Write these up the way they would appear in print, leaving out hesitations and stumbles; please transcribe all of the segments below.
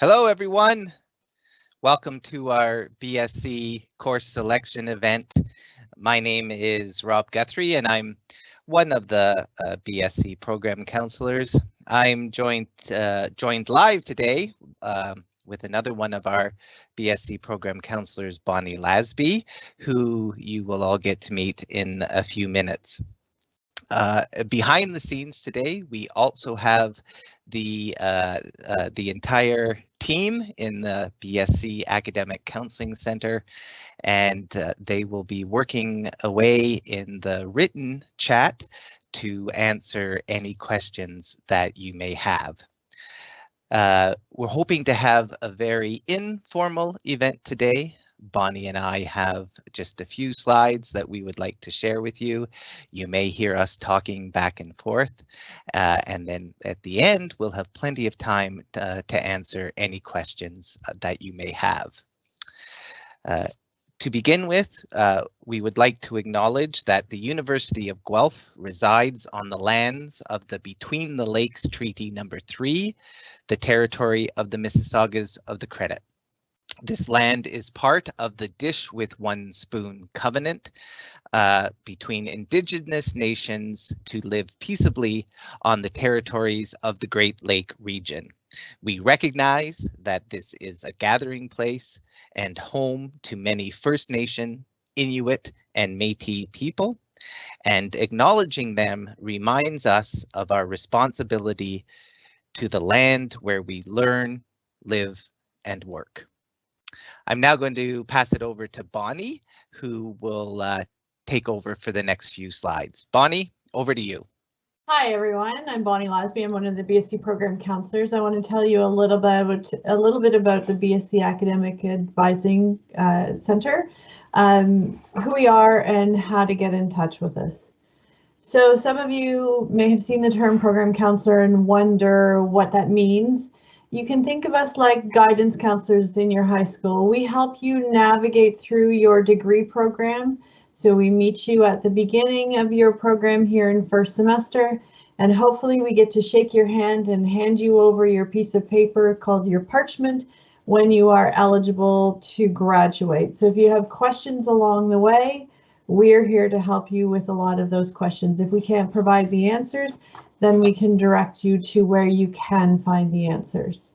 Hello, everyone. Welcome to our BSc course selection event. My name is Rob Guthrie, and I'm one of the BSc program counselors. I'm joined live today with another one of our BSc program counselors, Bonnie Lasby, who you will all get to meet in a few minutes. Behind the scenes today, we also have the entire team in the BSc Academic Counseling Center, and they will be working away in the written chat to answer any questions that you may have. We're hoping to have a very informal event today. Bonnie and I have just a few slides that we would like to share with you. You may hear us talking back and forth, and then at the end we'll have plenty of time to answer any questions that you may have. To begin with, we would like to acknowledge that the University of Guelph resides on the lands of the Between the Lakes Treaty Number 3, the territory of the Mississaugas of the Credit. This land is part of the Dish with One Spoon covenant between Indigenous nations to live peaceably on the territories of the Great Lake region. We recognize that this is a gathering place and home to many First Nation, Inuit, and Métis people, and acknowledging them reminds us of our responsibility to the land where we learn, live, and work. I'm now going to pass it over to Bonnie, who will take over for the next few slides. Bonnie, over to you. Hi everyone, I'm Bonnie Lasby. I'm one of the BSc program counselors. I want to tell you a little bit about the BSc Academic Advising Center, who we are and how to get in touch with us. So some of you may have seen the term program counselor and wonder what that means. You can think of us like guidance counselors in your high school. We help you navigate through your degree program. So we meet you at the beginning of your program here in first semester, and hopefully we get to shake your hand and hand you over your piece of paper called your parchment when you are eligible to graduate. So if you have questions along the way, we're here to help you with a lot of those questions. If we can't provide the answers, then we can direct you to where you can find the answers.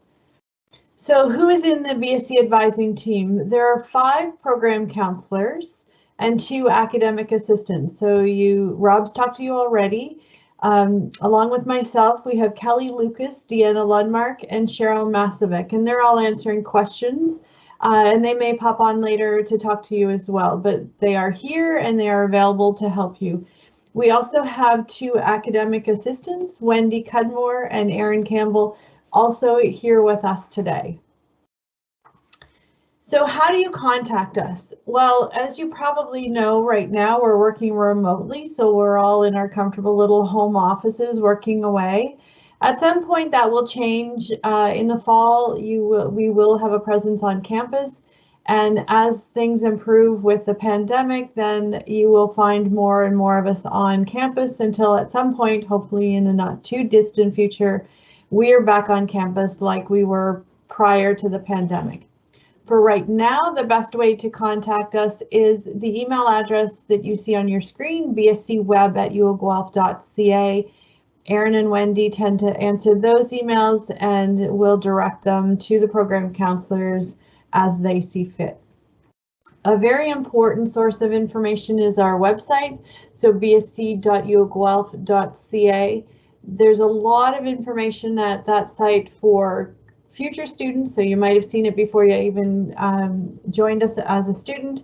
So who is in the BSc advising team? There are 5 program counselors and 2 academic assistants. So Rob's talked to you already. Along with myself, we have Kelly Lucas, Deanna Lundmark, and Cheryl Masovic, and they're all answering questions. And they may pop on later to talk to you as well, but they are here and they are available to help you. We also have 2 academic assistants, Wendy Cudmore and Erin Campbell, also here with us today. So how do you contact us? Well, as you probably know, right now we're working remotely, so we're all in our comfortable little home offices working away. At some point that will change. In the fall, we will have a presence on campus. And as things improve with the pandemic, then you will find more and more of us on campus until at some point, hopefully in the not too distant future, we are back on campus like we were prior to the pandemic. For right now, the best way to contact us is the email address that you see on your screen, bscweb@uoguelph.ca. Erin and Wendy tend to answer those emails and we'll direct them to the program counselors as they see fit. A very important source of information is our website, so bsc.uoguelph.ca. There's a lot of information at that site for future students, so you might have seen it before you even joined us as a student.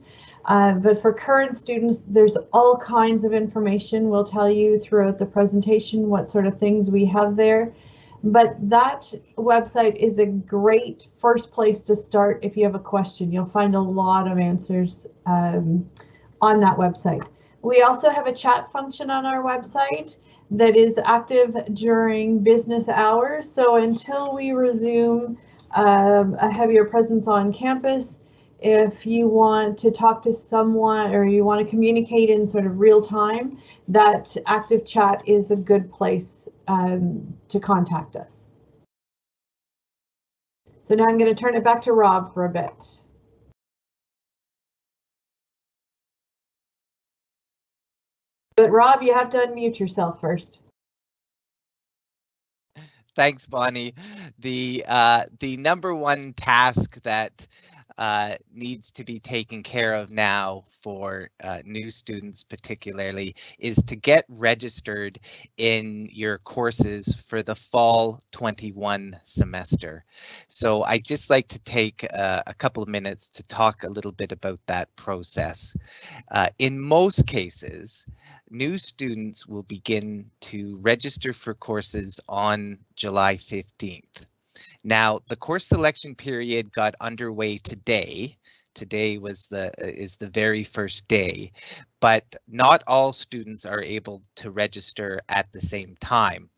But for current students, there's all kinds of information. We'll tell you throughout the presentation what sort of things we have there. But that website is a great first place to start if you have a question. You'll find a lot of answers on that website. We also have a chat function on our website that is active during business hours. So until we resume a heavier presence on campus, if you want to talk to someone or you want to communicate in sort of real time, that active chat is a good place to contact us. So now I'm going to turn it back to Rob for a bit. But Rob, you have to unmute yourself first. Thanks, Bonnie. The number one task that needs to be taken care of now for new students particularly is to get registered in your courses for the fall 21 semester. So I'd just like to take a couple of minutes to talk a little bit about that process. In most cases, new students will begin to register for courses on July 15th. Now, the course selection period got underway today. Today is the very first day, but not all students are able to register at the same time.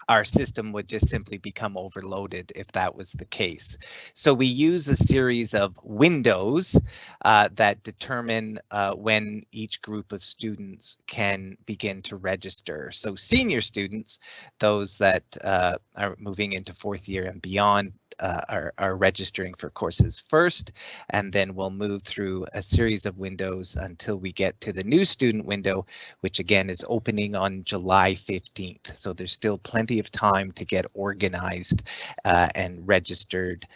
Our system would just simply become overloaded if that was the case. So we use a series of windows that determine when each group of students can begin to register. So senior students, those that are moving into fourth year and beyond, are registering for courses first, and then we'll move through a series of windows until we get to the new student window, which again is opening on July 15th. So there's still plenty of time to get organized and registered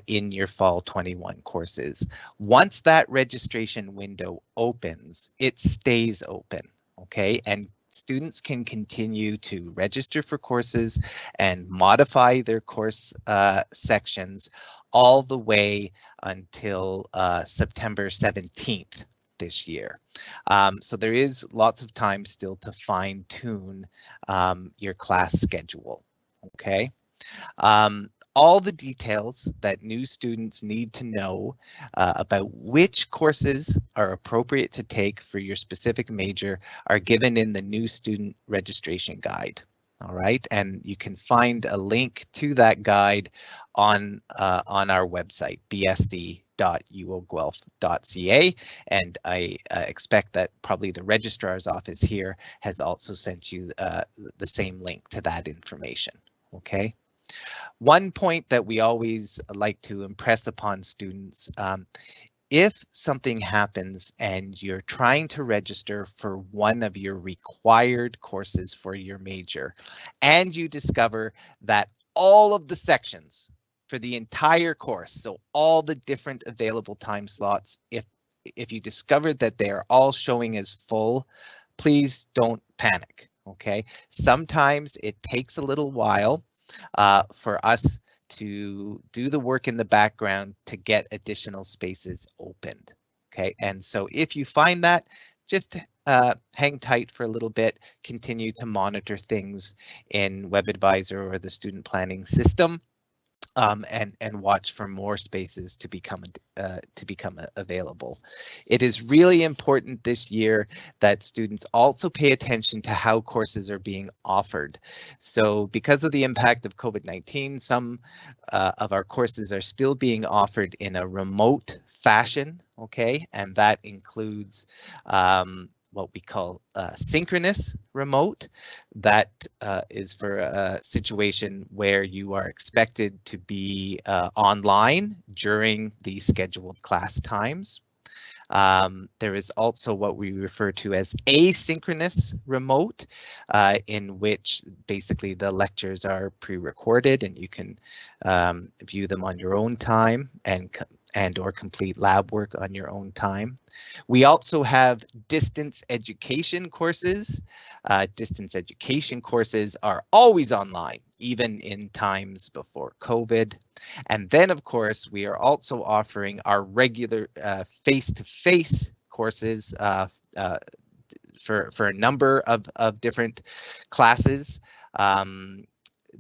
in your fall 21 courses. Once that registration window opens, it stays open, okay? And students can continue to register for courses and modify their course sections all the way until September 17th this year. So there is lots of time still to fine tune your class schedule, okay? All the details that new students need to know about which courses are appropriate to take for your specific major are given in the new student registration guide. All right, and you can find a link to that guide on our website, bsc.uoguelph.ca, and I expect that probably the registrar's office here has also sent you the same link to that information. Okay. One point that we always like to impress upon students, if something happens and you're trying to register for one of your required courses for your major, and you discover that all of the sections for the entire course, so all the different available time slots, if you discover that they are all showing as full, please don't panic, okay? Sometimes it takes a little while for us to do the work in the background to get additional spaces opened. Okay, and so if you find that, just hang tight for a little bit, continue to monitor things in WebAdvisor or the student planning system, and watch for more spaces to become available. It is really important this year that students also pay attention to how courses are being offered. So because of the impact of COVID-19, some of our courses are still being offered in a remote fashion, okay, and that includes what we call synchronous remote. That is for a situation where you are expected to be online during the scheduled class times. There is also what we refer to as asynchronous remote, in which basically the lectures are pre-recorded and you can view them on your own time and or complete lab work on your own time. We also have distance education courses. Distance education courses are always online, even in times before COVID. And then, of course, we are also offering our regular face-to-face courses for a number of different classes.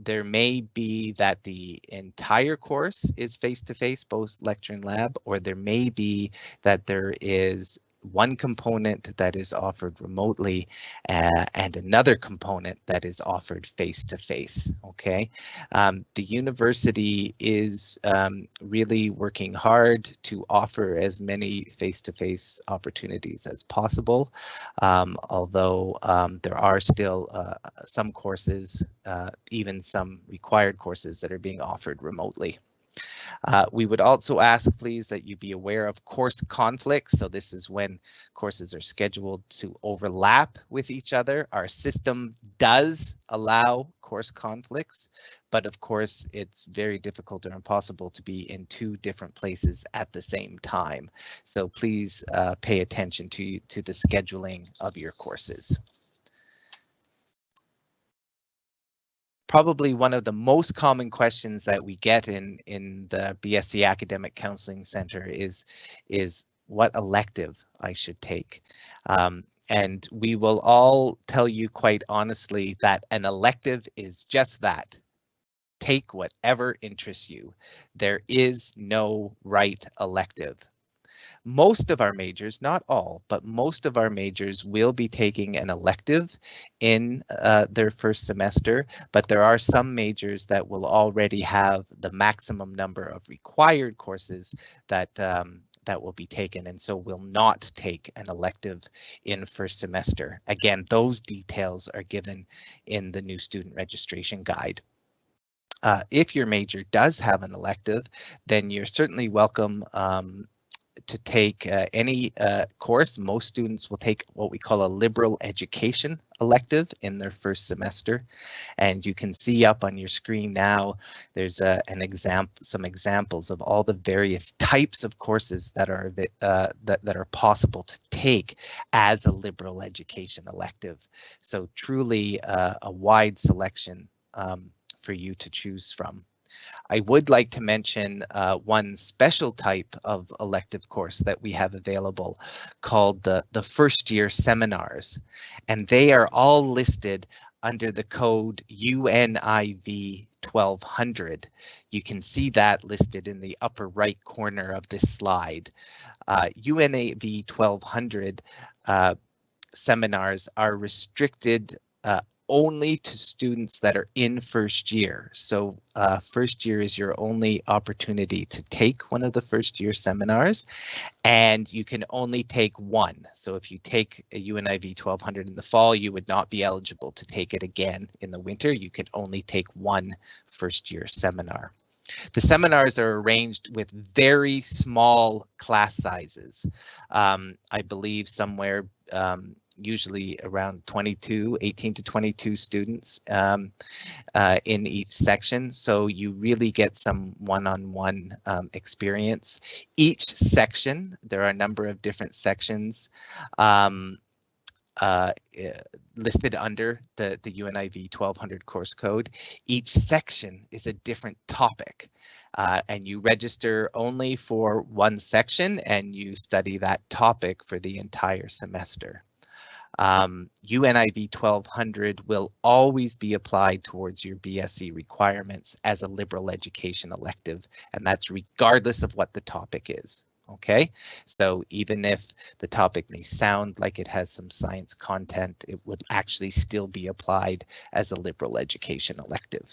There may be that the entire course is face-to-face, both lecture and lab, or there may be that there is one component that is offered remotely and another component that is offered face-to-face. Okay, the university is really working hard to offer as many face-to-face opportunities as possible, although there are still some courses, even some required courses that are being offered remotely. We would also ask, please, that you be aware of course conflicts. So this is when courses are scheduled to overlap with each other. Our system does allow course conflicts, but of course it's very difficult or impossible to be in two different places at the same time. So please pay attention to the scheduling of your courses. Probably one of the most common questions that we get in the BSc Academic Counseling Center is what elective I should take. And we will all tell you quite honestly that an elective is just that. Take whatever interests you. There is no right elective. Most of our majors, not all, but most of our majors will be taking an elective in their first semester, but there are some majors that will already have the maximum number of required courses that that will be taken, and so will not take an elective in first semester. Again, those details are given in the new student registration guide. If your major does have an elective, then you're certainly welcome to take any course. Most students will take what we call a liberal education elective in their first semester, and you can see up on your screen now there's some examples of all the various types of courses that are that are possible to take as a liberal education elective. So truly a wide selection for you to choose from. I would like to mention one special type of elective course that we have available called the first year seminars, and they are all listed under the code UNIV 1200. You can see that listed in the upper right corner of this slide. UNIV 1200 seminars are restricted only to students that are in first year. So first year is your only opportunity to take one of the first year seminars, and you can only take one. So if you take a UNIV 1200 in the fall, you would not be eligible to take it again in the winter. You can only take one first year seminar. The seminars are arranged with very small class sizes. I believe somewhere usually around 18 to 22 students in each section. So you really get some one-on-one experience. Each section, there are a number of different sections listed under the UNIV 1200 course code. Each section is a different topic, and you register only for one section and you study that topic for the entire semester. UNIV 1200 will always be applied towards your BSc requirements as a liberal education elective, and that's regardless of what the topic is. Okay, so even if the topic may sound like it has some science content, it would actually still be applied as a liberal education elective.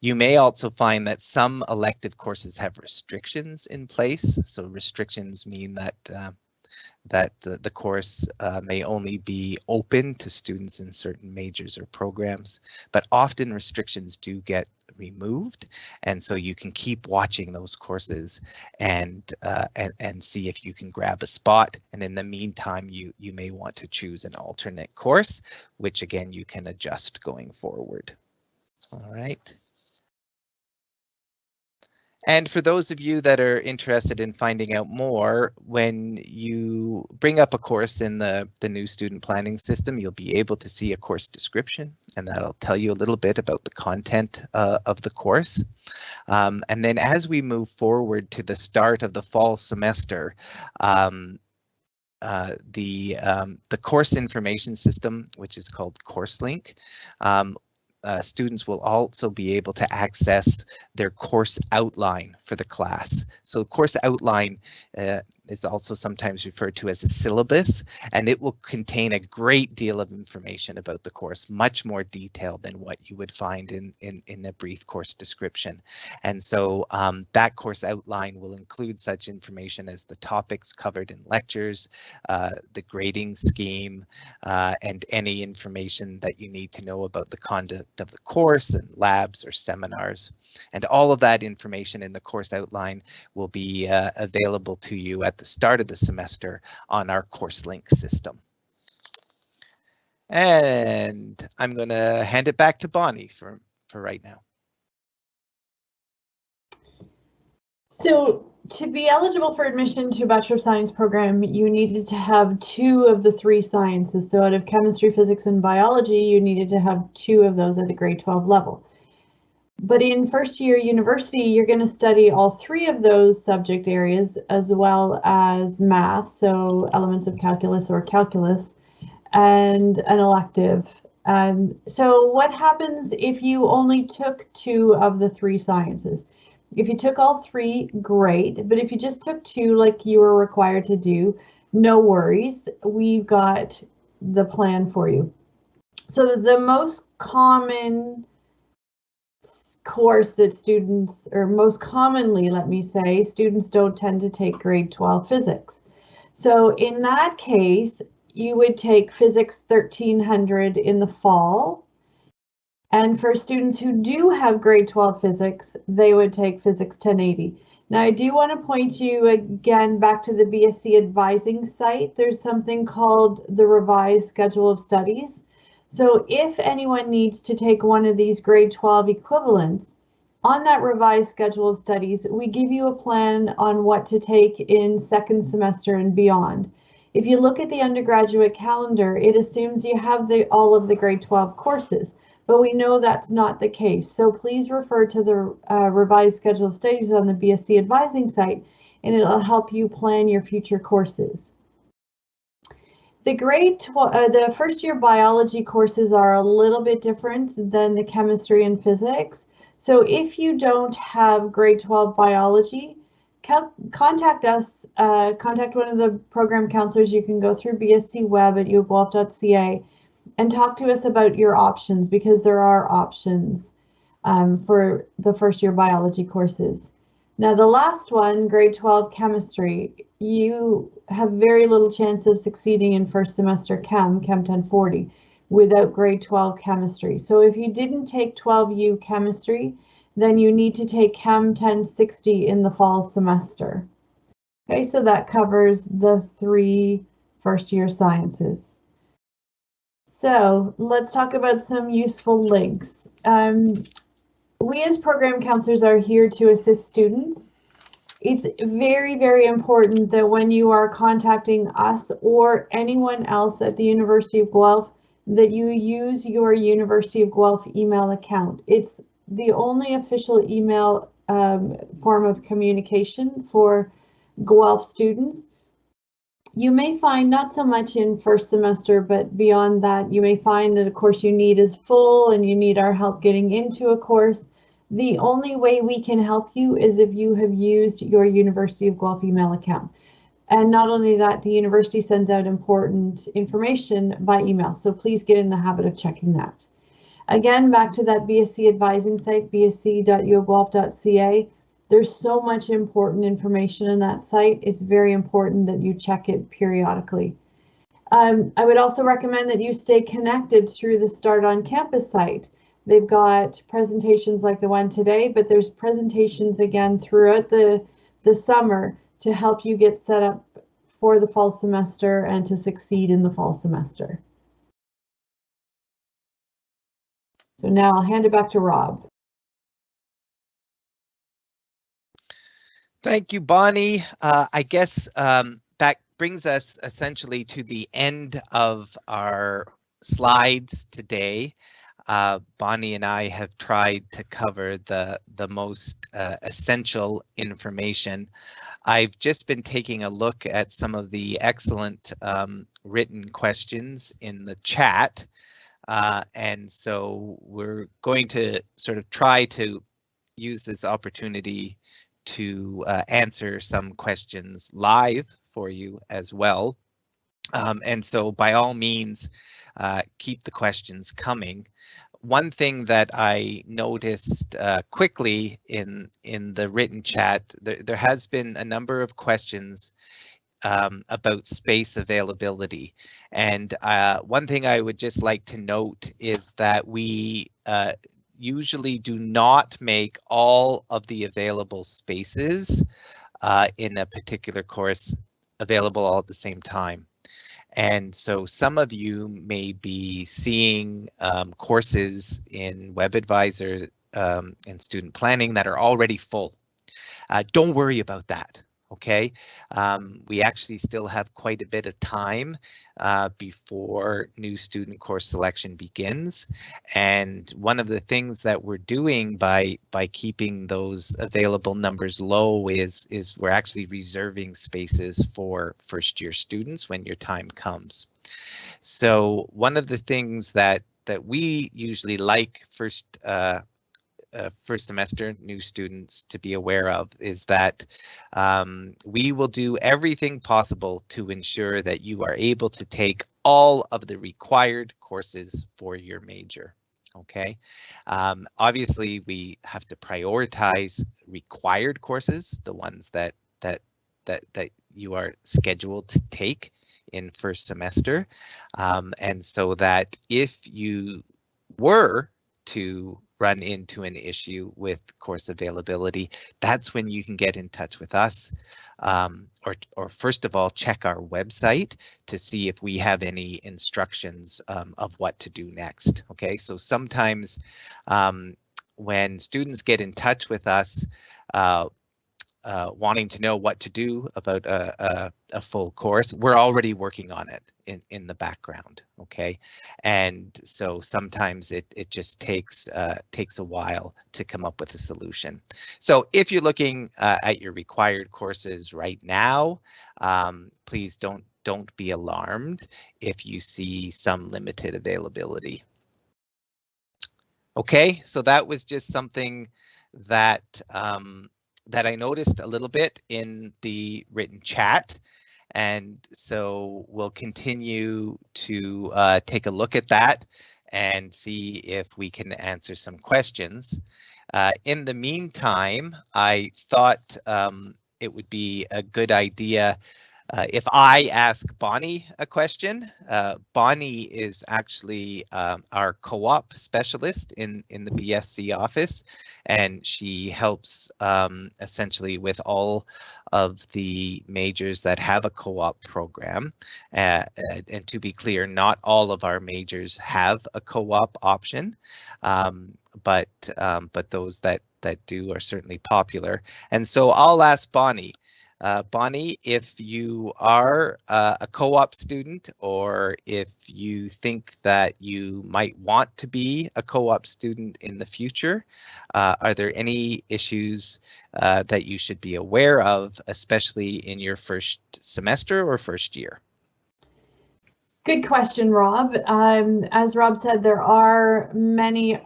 You may also find that some elective courses have restrictions in place. So restrictions mean that the course may only be open to students in certain majors or programs, but often restrictions do get removed, and so you can keep watching those courses and see if you can grab a spot. And in the meantime, you may want to choose an alternate course, which again you can adjust going forward. All right. And for those of you that are interested in finding out more, when you bring up a course in the new student planning system, you'll be able to see a course description, and that'll tell you a little bit about the content of the course. And then as we move forward to the start of the fall semester, the course information system, which is called CourseLink, students will also be able to access their course outline for the class. So course outline is also sometimes referred to as a syllabus, and it will contain a great deal of information about the course, much more detailed than what you would find in a brief course description. And so that course outline will include such information as the topics covered in lectures, the grading scheme, and any information that you need to know about the content of the course and labs or seminars. And all of that information in the course outline will be available to you at the start of the semester on our course link system. And I'm going to hand it back to Bonnie for right now. So to be eligible for admission to a Bachelor of Science program, you needed to have 2 of the 3 sciences. So out of chemistry, physics, and biology, you needed to have 2 of those at the grade 12 level. But in first year university, you're going to study all 3 of those subject areas, as well as math, so elements of calculus or calculus, and an elective. So what happens if you only took 2 of the 3 sciences? If you took all 3, great, but if you just took 2 like you were required to do, no worries, we've got the plan for you. So the most common course that students, or most commonly, let me say, students don't tend to take grade 12 physics. So in that case, you would take Physics 1300 in the fall. And for students who do have grade 12 physics, they would take Physics 1080. Now, I do want to point you again back to the BSc advising site. There's something called the revised schedule of studies. So if anyone needs to take one of these grade 12 equivalents, on that revised schedule of studies, we give you a plan on what to take in second semester and beyond. If you look at the undergraduate calendar, it assumes you have all of the grade 12 courses. But we know that's not the case. So please refer to the revised schedule of studies on the BSc advising site, and it'll help you plan your future courses. The first year biology courses are a little bit different than the chemistry and physics. So if you don't have grade 12 biology, contact us, contact one of the program counselors. You can go through BSc web at uofguelph.ca and talk to us about your options, because there are options for the first year biology courses. Now the last one, grade 12 chemistry, you have very little chance of succeeding in first semester Chem 1040 without grade 12 chemistry. So if you didn't take 12U chemistry, then you need to take Chem 1060 in the fall semester. Okay, so that covers the 3 first year sciences. So let's talk about some useful links. We as program counselors are here to assist students. It's very, very important that when you are contacting us or anyone else at the University of Guelph, that you use your University of Guelph email account. It's the only official email form of communication for Guelph students. You may find, not so much in first semester, but beyond that, you may find that a course you need is full and you need our help getting into a course. The only way we can help you is if you have used your University of Guelph email account. And not only that, the university sends out important information by email, so please get in the habit of checking that. Again, back to that BSc advising site, bsc.uofguelph.ca. There's so much important information in that site. It's very important that you check it periodically. I would also recommend that you stay connected through the STARTonCampus site. They've got presentations like the one today, but there's presentations again throughout the summer to help you get set up for the fall semester and to succeed in the fall semester. So now I'll hand it back to Rob. Thank you, Bonnie. I guess that brings us essentially to the end of our slides today. Bonnie and I have tried to cover the most essential information. I've just been taking a look at some of the excellent written questions in the chat. And so we're going to sort of try to use this opportunity to answer some questions live for you as well. And so by all means, keep the questions coming. One thing that I noticed quickly in the written chat, there has been a number of questions about space availability. And one thing I would just like to note is that we usually do not make all of the available spaces in a particular course available all at the same time. And so some of you may be seeing courses in WebAdvisor and student planning that are already full. Don't worry about that. Okay, we actually still have quite a bit of time before new student course selection begins. And one of the things that we're doing by keeping those available numbers low is we're actually reserving spaces for first year students when your time comes. So one of the things that we usually like first semester new students to be aware of is that we will do everything possible to ensure that you are able to take all of the required courses for your major. Okay, obviously we have to prioritize required courses, the ones that you are scheduled to take in first semester, and so that if you were to run into an issue with course availability, that's when you can get in touch with us, or first of all, check our website to see if we have any instructions of what to do next. Okay, so sometimes when students get in touch with us wanting to know what to do about a full course, we're already working on it in the background. Okay, and so sometimes it just takes a while to come up with a solution. So if you're looking at your required courses right now, please don't be alarmed if you see some limited availability. Okay, so that was just something that that I noticed a little bit in the written chat. And so we'll continue to take a look at that and see if we can answer some questions. In the meantime, I thought it would be a good idea if I ask Bonnie a question. Bonnie is actually our co-op specialist in the BSc office, and she helps essentially with all of the majors that have a co-op program. And to be clear, not all of our majors have a co-op option, but those that do are certainly popular. And so I'll ask Bonnie. Bonnie, if you are a co-op student, or if you think that you might want to be a co-op student in the future, are there any issues that you should be aware of, especially in your first semester or first year? Good question, Rob. As Rob said, there are many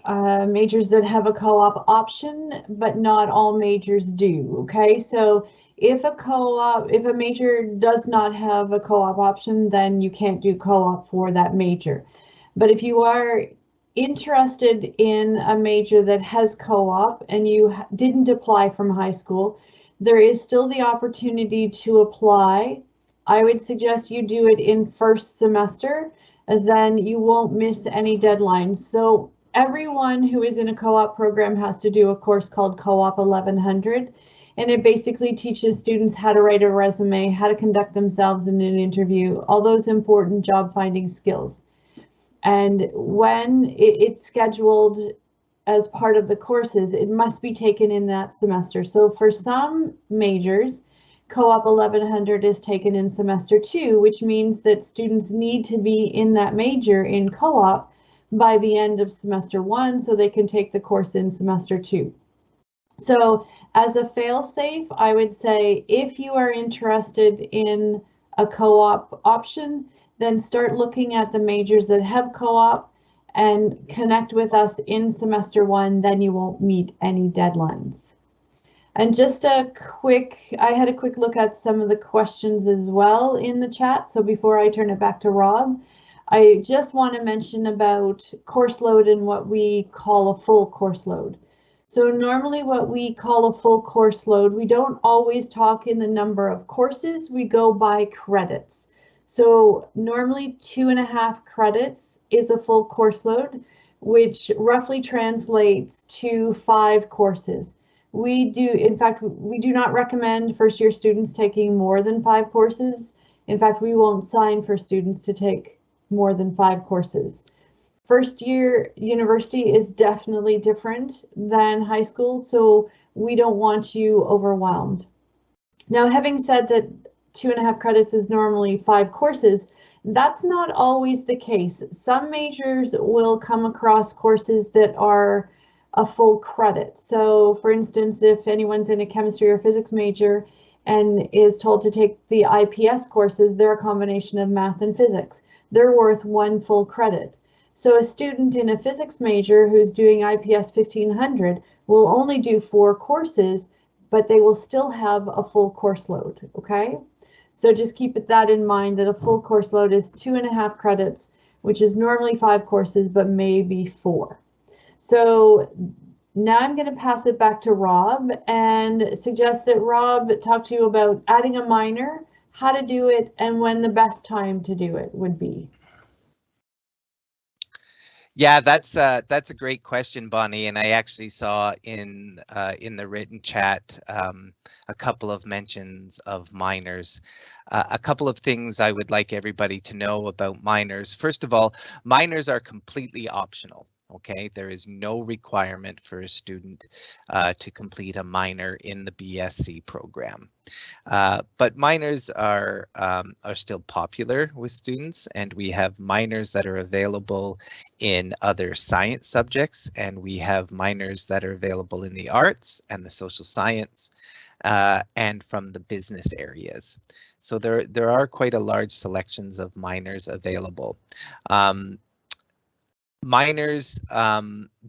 majors that have a co-op option, but not all majors do. Okay, so if a major does not have a co-op option, then you can't do co-op for that major. But if you are interested in a major that has co-op and you didn't apply from high school, there is still the opportunity to apply. I would suggest you do it in first semester, as then you won't miss any deadlines. So everyone who is in a co-op program has to do a course called Co-op 1100. And it basically teaches students how to write a resume, how to conduct themselves in an interview, all those important job finding skills. And when it's scheduled as part of the courses, it must be taken in that semester. So for some majors, Co-op 1100 is taken in semester 2, which means that students need to be in that major in co-op by the end of semester 1 so they can take the course in semester 2. So as a fail-safe, I would say if you are interested in a co-op option, then start looking at the majors that have co-op and connect with us in semester 1, then you won't meet any deadlines. And just I had a quick look at some of the questions as well in the chat. So before I turn it back to Rob, I just want to mention about course load and what we call a full course load. So normally what we call a full course load, we don't always talk in the number of courses, we go by credits. So normally 2.5 credits is a full course load, which roughly translates to 5 courses. In fact, we do not recommend first year students taking more than 5 courses. In fact, we won't sign for students to take more than 5 courses. First year university is definitely different than high school, so we don't want you overwhelmed. Now, having said that 2.5 credits is normally 5 courses, that's not always the case. Some majors will come across courses that are a full credit. So for instance, if anyone's in a chemistry or physics major and is told to take the IPS courses, they're a combination of math and physics. They're worth 1 full credit. So a student in a physics major who's doing IPS 1500 will only do 4 courses, but they will still have a full course load, okay? So just keep that in mind, that a full course load is 2.5 credits, which is normally 5 courses, but maybe 4. So now I'm going to pass it back to Rob and suggest that Rob talk to you about adding a minor, how to do it, and when the best time to do it would be. Yeah, that's a great question, Bonnie, and I actually saw in the written chat a couple of mentions of minors. A couple of things I would like everybody to know about minors. First of all, minors are completely optional. Okay, there is no requirement for a student to complete a minor in the BSc program. But minors are still popular with students, and we have minors that are available in other science subjects, and we have minors that are available in the arts and the social science and from the business areas. So there are quite a large selections of minors available. Minors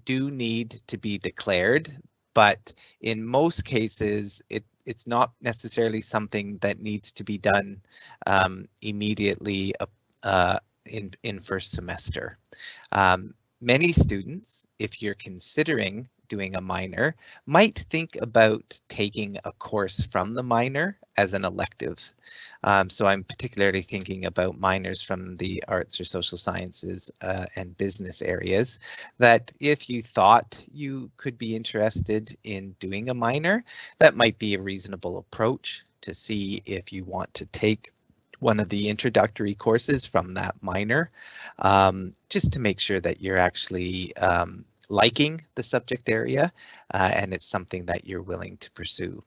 do need to be declared, but in most cases, it's not necessarily something that needs to be done immediately in first semester. Many students, if you're considering doing a minor, might think about taking a course from the minor as an elective. So I'm particularly thinking about minors from the arts or social sciences and business areas, that if you thought you could be interested in doing a minor, that might be a reasonable approach to see if you want to take one of the introductory courses from that minor, just to make sure that you're actually liking the subject area and it's something that you're willing to pursue.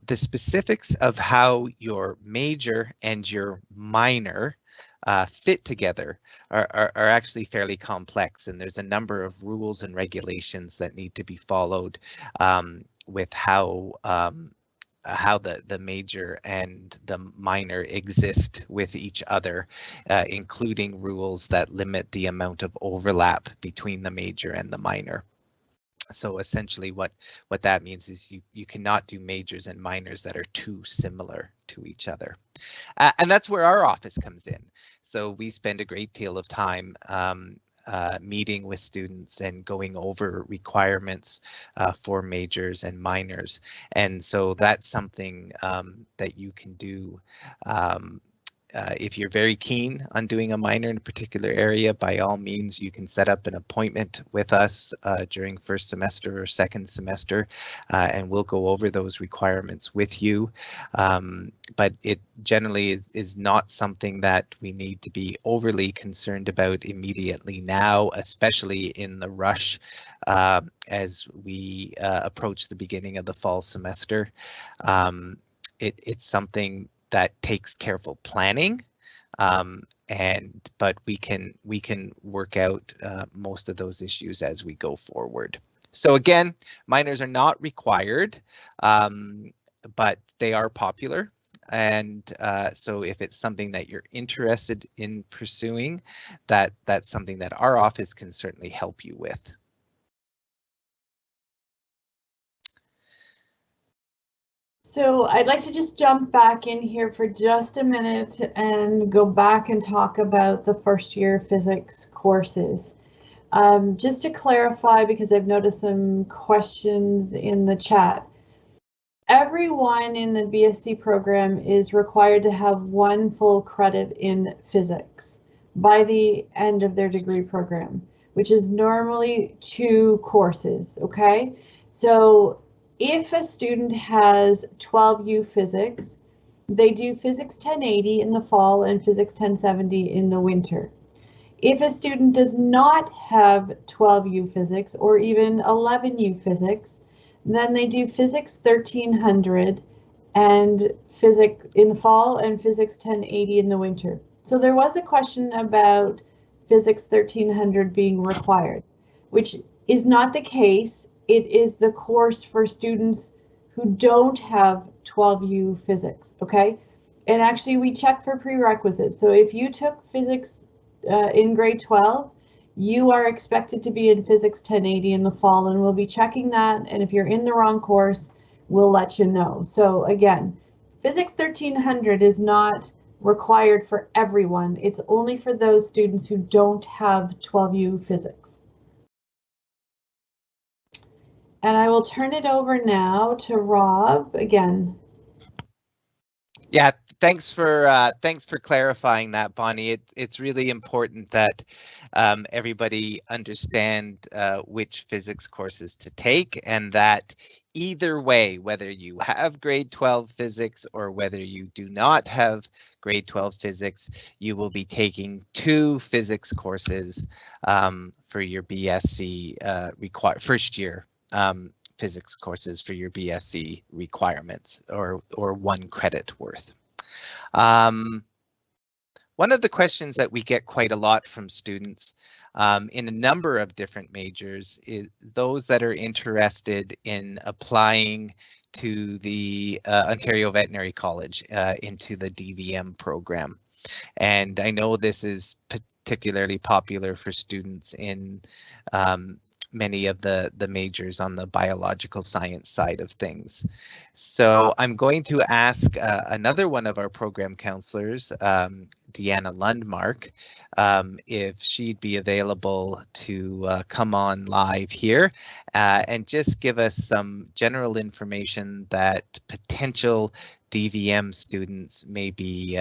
The specifics of how your major and your minor fit together are actually fairly complex, and there's a number of rules and regulations that need to be followed with how the major and the minor exist with each other, including rules that limit the amount of overlap between the major and the minor. So essentially what that means is you cannot do majors and minors that are too similar to each other. And that's where our office comes in. So we spend a great deal of time meeting with students and going over requirements for majors and minors. And so that's something that you can do. If you're very keen on doing a minor in a particular area, by all means, you can set up an appointment with us during first semester or second semester, and we'll go over those requirements with you. But it generally is not something that we need to be overly concerned about immediately now, especially in the rush as we approach the beginning of the fall semester. It's something that takes careful planning, but we can work out most of those issues as we go forward. So again, minors are not required, but they are popular. And so if it's something that you're interested in pursuing, that's something that our office can certainly help you with. So I'd like to just jump back in here for just a minute and go back and talk about the first year physics courses. Just to clarify, because I've noticed some questions in the chat, everyone in the BSc program is required to have 1 full credit in physics by the end of their degree program, which is normally 2 courses, okay? So if a student has 12U physics, they do Physics 1080 in the fall and Physics 1070 in the winter. If a student does not have 12U physics or even 11U physics, then they do Physics 1300 and Physics in the fall and Physics 1080 in the winter. So there was a question about Physics 1300 being required, which is not the case. It is the course for students who don't have 12U physics, okay? And actually we check for prerequisites. So if you took physics in grade 12, you are expected to be in Physics 1080 in the fall, and we'll be checking that. And if you're in the wrong course, we'll let you know. So again, Physics 1300 is not required for everyone. It's only for those students who don't have 12U physics. And I will turn it over now to Rob again. Yeah, thanks for clarifying that, Bonnie. It's really important that everybody understand which physics courses to take, and that either way, whether you have grade 12 physics or whether you do not have grade 12 physics, you will be taking 2 physics courses for your BSc first year physics courses for your BSc requirements, or 1 credit worth. One of the questions that we get quite a lot from students in a number of different majors is those that are interested in applying to the Ontario Veterinary College into the DVM program. And I know this is particularly popular for students in many of the majors on the biological science side of things. So I'm going to ask another one of our program counselors, Deanna Lundmark, if she'd be available to come on live here and just give us some general information that potential DVM students may be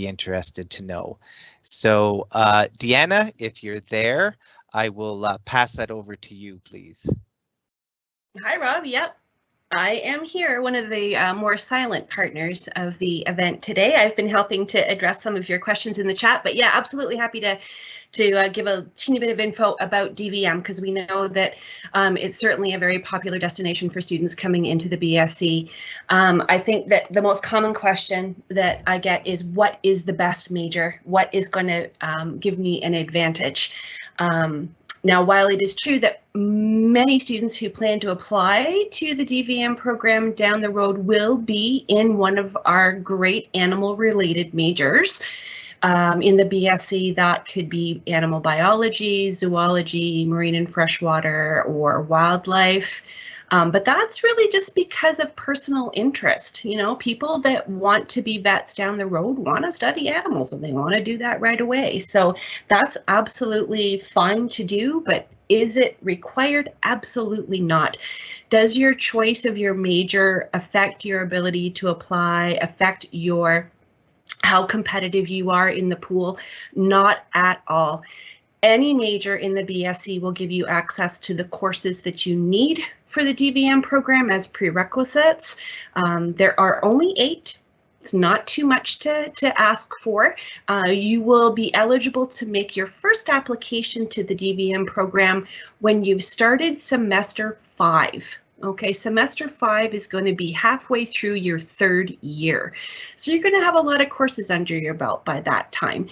interested to know. So Deanna, if you're there, I will pass that over to you, please. Hi, Rob. Yep, I am here, one of the more silent partners of the event today. I've been helping to address some of your questions in the chat, but yeah, absolutely happy to give a teeny bit of info about DVM, because we know that it's certainly a very popular destination for students coming into the BSc. I think that the most common question that I get is, what is the best major? What is going to give me an advantage? Now, while it is true that many students who plan to apply to the DVM program down the road will be in one of our great animal-related majors, in the BSc, that could be animal biology, zoology, marine and freshwater, or wildlife. But that's really just because of personal interest. You know, people that want to be vets down the road want to study animals, and they want to do that right away. So that's absolutely fine to do, but is it required? Absolutely not. Does your choice of your major affect your ability to apply, affect how competitive you are in the pool? Not at all. Any major in the BSc will give you access to the courses that you need for the DVM program as prerequisites. There are only 8. It's not too much to ask for. You will be eligible to make your first application to the DVM program when you've started semester 5. Okay, semester 5 is going to be halfway through your 3rd year. So you're going to have a lot of courses under your belt by that time.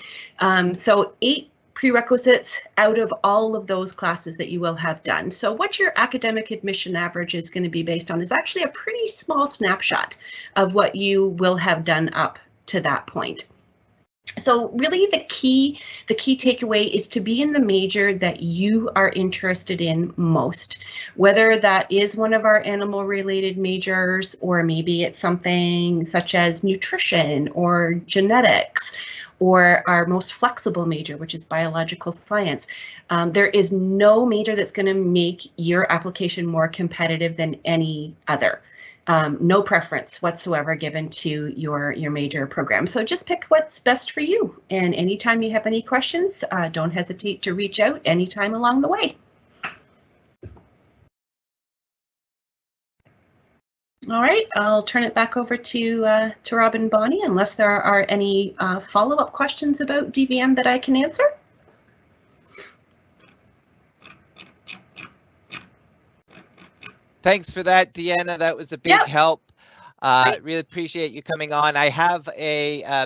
So 8 prerequisites out of all of those classes that you will have done. So what your academic admission average is going to be based on is actually a pretty small snapshot of what you will have done up to that point. So really the key takeaway is to be in the major that you are interested in most, whether that is one of our animal related majors, or maybe it's something such as nutrition or genetics, or our most flexible major, which is biological science. There is no major that's going to make your application more competitive than any other. No preference whatsoever given to your major program. So just pick what's best for you. And anytime you have any questions, don't hesitate to reach out anytime along the way. All right, I'll turn it back over to Rob and Bonnie, unless there are any follow-up questions about DVM that I can answer. Thanks for that, Deanna. That was a big help. Really appreciate you coming on. I have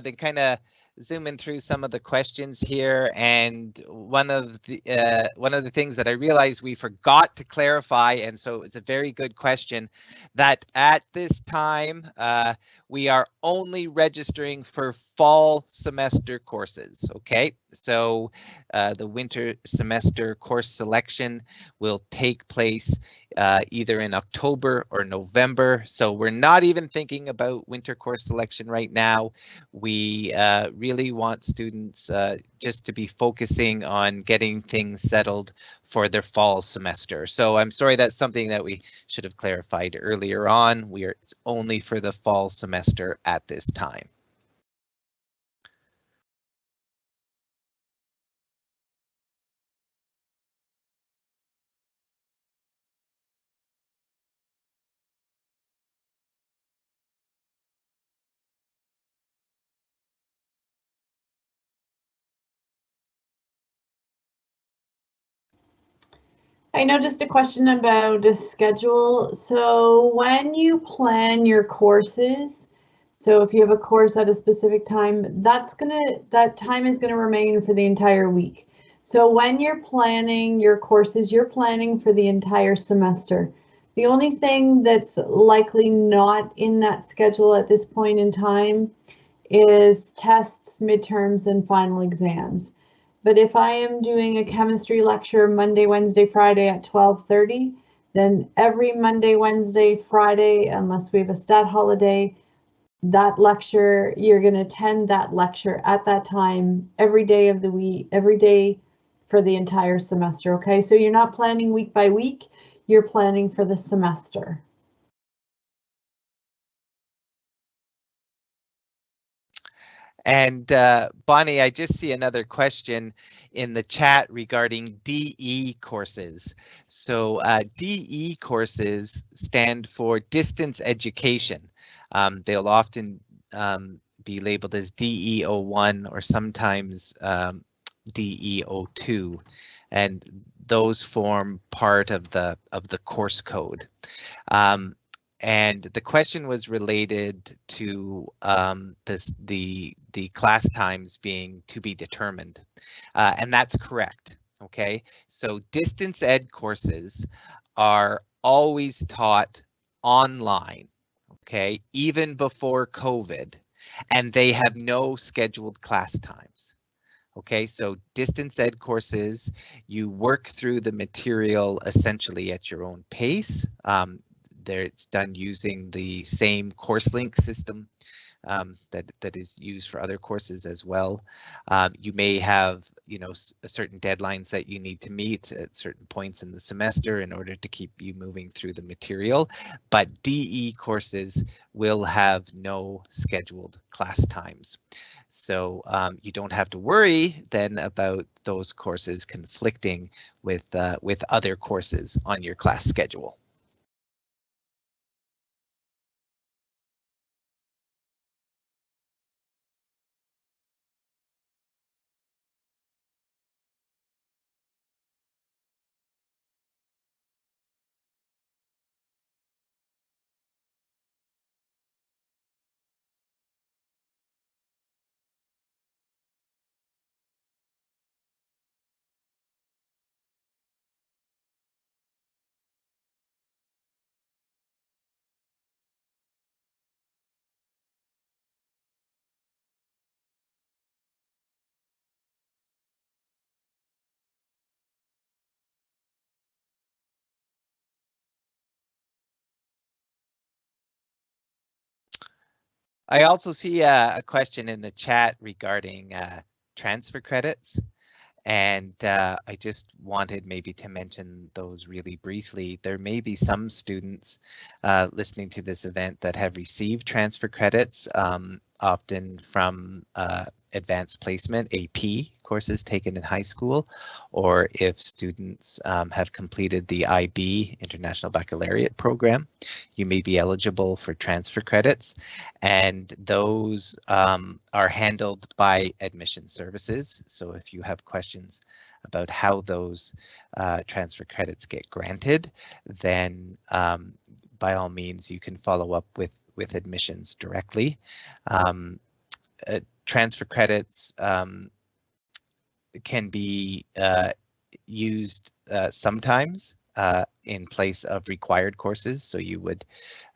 been kind of zooming through some of the questions here, and one of the things that I realized we forgot to clarify, and so it's a very good question, that at this time we are only registering for fall semester courses. Okay, so the winter semester course selection will take place either in October or November. So we're not even thinking about winter course selection right now. We really want students just to be focusing on getting things settled for their fall semester. So I'm sorry, that's something that we should have clarified earlier on. It's only for the fall semester at this time. I noticed a question about a schedule. So when you plan your courses, so if you have a course at a specific time, that time is going to remain for the entire week. So when you're planning your courses, you're planning for the entire semester. The only thing that's likely not in that schedule at this point in time is tests, midterms, and final exams. But if I am doing a chemistry lecture Monday, Wednesday, Friday at 12:30, then every Monday, Wednesday, Friday, unless we have a stat holiday, that lecture, you're going to attend that lecture at that time every day of the week, every day for the entire semester. Okay, so you're not planning week by week, you're planning for the semester. And Bonnie, I just see another question in the chat regarding DE courses. So DE courses stand for distance education. They'll often be labeled as DE01 or sometimes DE02, and those form part of the course code. And the question was related to the class times being to be determined, and that's correct. Okay, so distance ed courses are always taught online. Okay, even before COVID, and they have no scheduled class times. Okay, so distance ed courses, you work through the material essentially at your own pace. It's done using the same course link system that is used for other courses as well. You may have, certain deadlines that you need to meet at certain points in the semester in order to keep you moving through the material, but DE courses will have no scheduled class times. So you don't have to worry then about those courses conflicting with other courses on your class schedule. I also see a question in the chat regarding transfer credits. And I just wanted maybe to mention those really briefly. There may be some students listening to this event that have received transfer credits, often from advanced placement AP courses taken in high school, or if students have completed the IB International Baccalaureate program, you may be eligible for transfer credits, and those are handled by admission services. So if you have questions about how those transfer credits get granted, then by all means you can follow up with admissions directly. Transfer credits can be used sometimes in place of required courses, so you would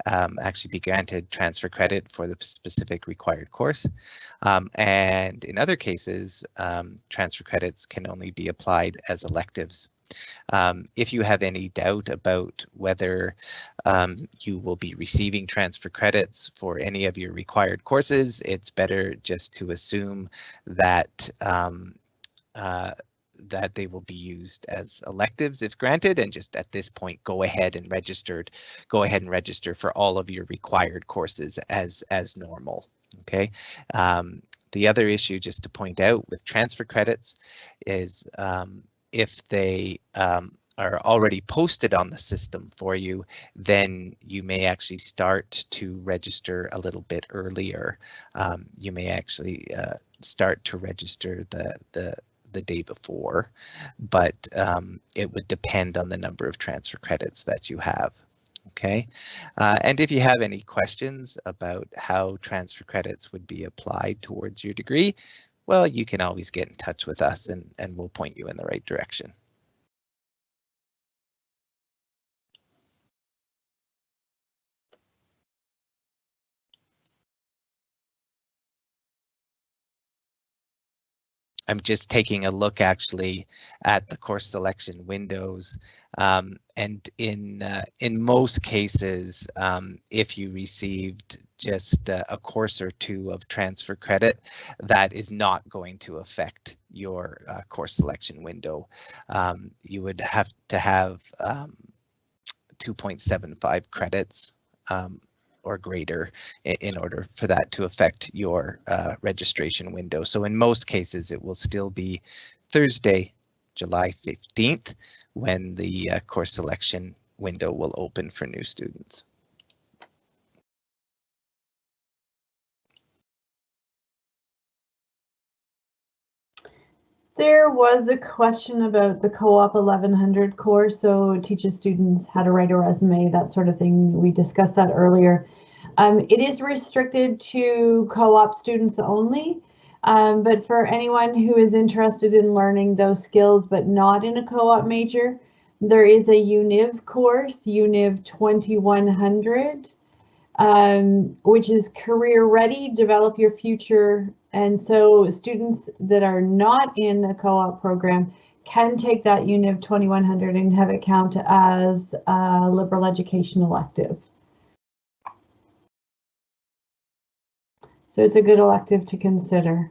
actually be granted transfer credit for the specific required course. And in other cases, transfer credits can only be applied as electives. If you have any doubt about whether you will be receiving transfer credits for any of your required courses, it's better just to assume that that they will be used as electives if granted, and just at this point go ahead and register for all of your required courses as normal. Okay. The other issue, just to point out with transfer credits, is if they are already posted on the system for you, then you may actually start to register a little bit earlier. You may actually start to register the day before, but it would depend on the number of transfer credits that you have. Okay, and if you have any questions about how transfer credits would be applied towards your degree, well, you can always get in touch with us and we'll point you in the right direction. I'm just taking a look actually at the course selection windows, and in most cases, if you received just a course or two of transfer credit, that is not going to affect your course selection window. You would have to have 2.75 credits or greater in order for that to affect your registration window. So in most cases, it will still be Thursday, July 15th, when the course selection window will open for new students. There was a question about the Co-op 1100 course, so it teaches students how to write a resume, that sort of thing. We discussed that earlier. It is restricted to co-op students only, but for anyone who is interested in learning those skills but not in a co-op major, there is a UNIV course, UNIV 2100, which is career ready, develop your future. And so students that are not in a co-op program can take that UNIV 2100 and have it count as a liberal education elective. So it's a good elective to consider.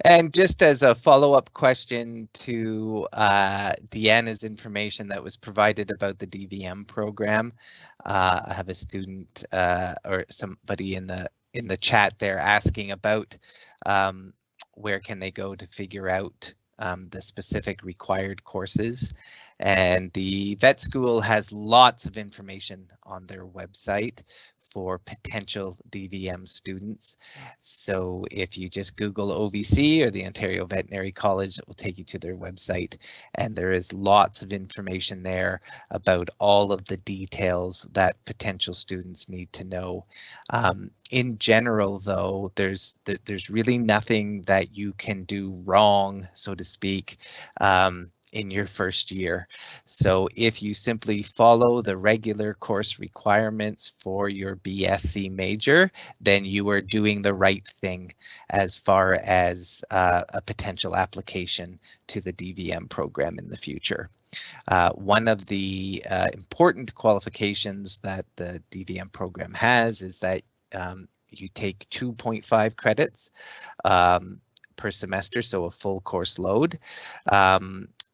And just as a follow-up question to Deanna's information that was provided about the DVM program, I have a student or somebody in the chat there asking about where can they go to figure out the specific required courses. And the vet school has lots of information on their website for potential DVM students. So if you just Google OVC or the Ontario Veterinary College, it will take you to their website, and there is lots of information there about all of the details that potential students need to know. In general, though, there's really nothing that you can do wrong, so to speak, in your first year. So if you simply follow the regular course requirements for your BSc major, then you are doing the right thing as far as a potential application to the DVM program in the future. One of the important qualifications that the DVM program has is that you take 2.5 credits per semester, so a full course load,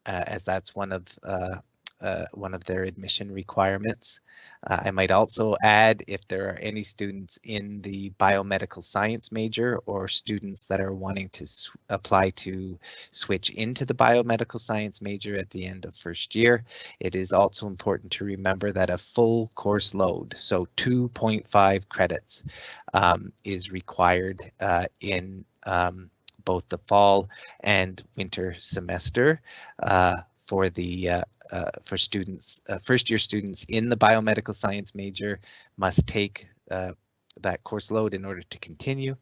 as that's one of their admission requirements. I might also add, if there are any students in the biomedical science major or students that are wanting to apply to switch into the biomedical science major at the end of first year, it is also important to remember that a full course load, so 2.5 credits, is required in both the fall and winter semester for the students, first year students in the biomedical science major must take that course load in order to continue.